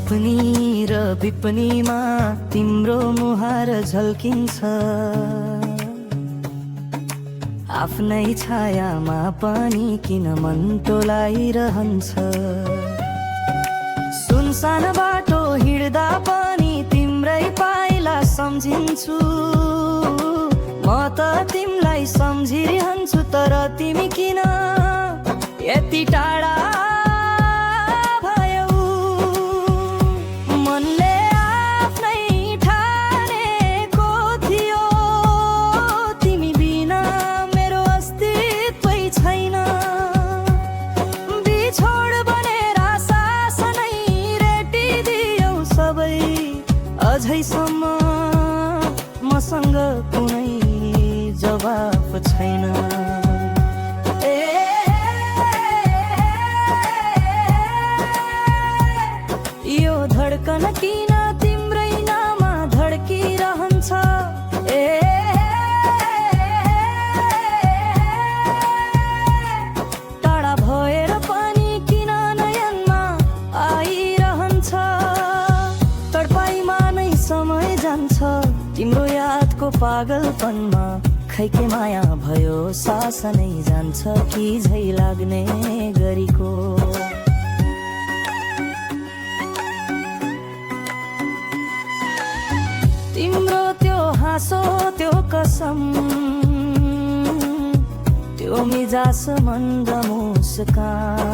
सपनी र विपनीमा तिम्रो मुहार झल्किन्छ, आफ्नै छायामा पनि किन मन टोलाइरहन्छ। सुनसान बाटो हिँड्दा पनि तिम्रै पाइला सम्झिन्छु, म त तिमीलाई सम्झिरहन्छु, तर तिमी किन यति टाढा भयौ। मनले आफ्नै ठानेको थियो, तिमी बिना मेरो अस्तित्वै छैन। बिछोड बनेर सास नै रेटिदियौ सबै, अझैसम्म मसँग कुनै जवाफ छैन। यो धड्कन किन तिम्रै नाममा धड्किरहन्छ। टाढा भएर पनि किन नयनमा आइरहन्छ। तडपाइमा नै समय जान्छ, तिम्रो यादको पागलपनमा खै के माया भयो। सास नै जान्छ कि झै लाग्ने गरीको। तिम्रो त्यो हाँसो, त्यो कसम, त्यो मिजास मन्द मुस्कान,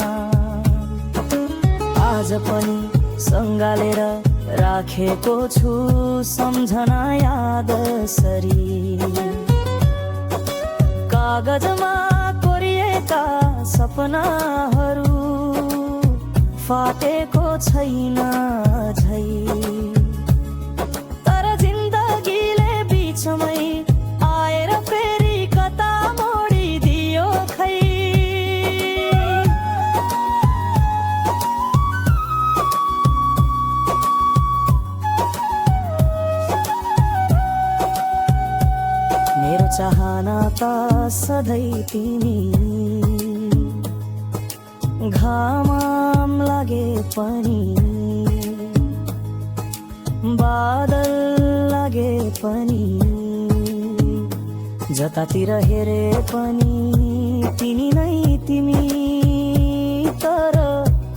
आज पनि सँगालेर राखेको छु सम्झना यादसरी। कागजमा कोरिएका सपनाहरू फाटेको छैन झै, तर जिन्दगीले बिचमै आएर फेरि कता मोडिदियो खै। मेरो चाहना त सधैँ तिमी, घाम लागे पनि बादल लागे पनि, जतातिर हेरे पनि तिमी नै तिमी। तर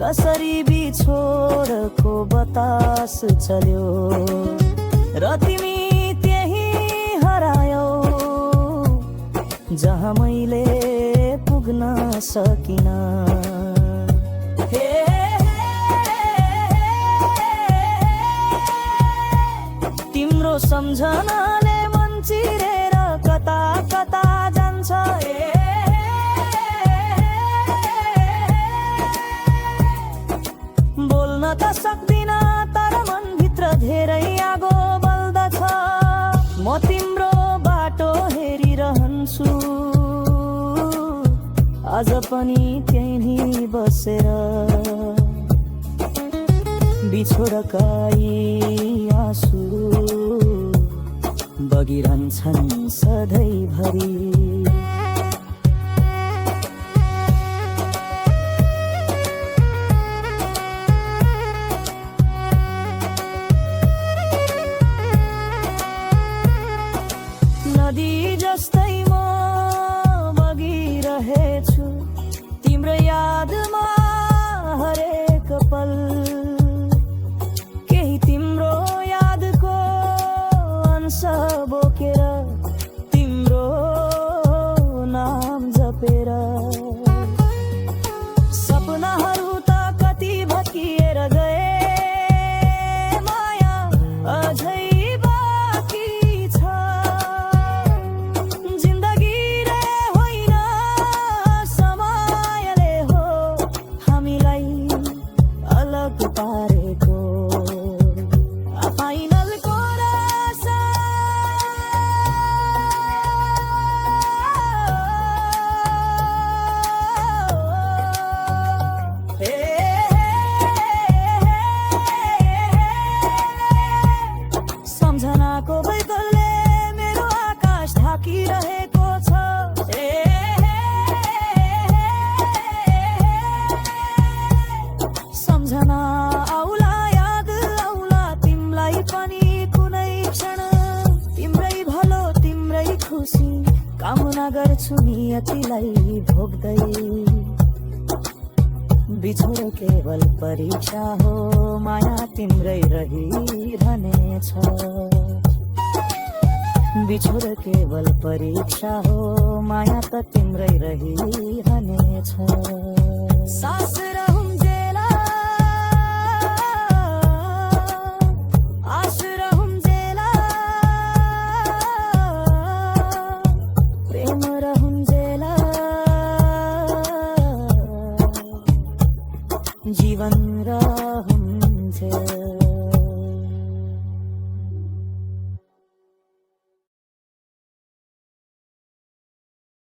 कसरी बिछोडको बतास चल्यो र तिमी त्यही हरायौ, जहाँ मैले पुग्न सकिन। तिम्रो सम्झनाले मन चिरेर कता कता जान्छ। बोल्न त सक्दिन, तर मनभित्र धेरै आगो बल्दछ। म तिम्रो बाटो हेरिरहन्छु, आज पनि त्यही बसेर। बिछोडका यी आँसु बगिरहन्छन् सधैँभरि। नदी जस्तै म बगिरहेछु, तिम्रो यादमा हरेक पल। केही तिम्रो यादको अंश बोकेर, तिम्रो नाम जपेर। सपनाहरू त कति भत्किएर गए, माया अझै बाँकी छ। जिन्दगी रे होइन, समयले हो हामीलाई अलग पारेको। फाइनलको रसा सम्झनाको बैगलले मेरो आकाश ढाकिरहेको छ। सम्झना आउला याद कामना गर्छु नियतिलाई भोग्दै बिछोड केवल परीक्षा हो माया तिम्रै रहिरहनेछ बिछोड केवल परीक्षा हो माया त तिम्रै रहिरहनेछ सास रहुन्जेला आस रहुन्जेला प्रेम रहुन्जेला जीवन रहन्थ्यो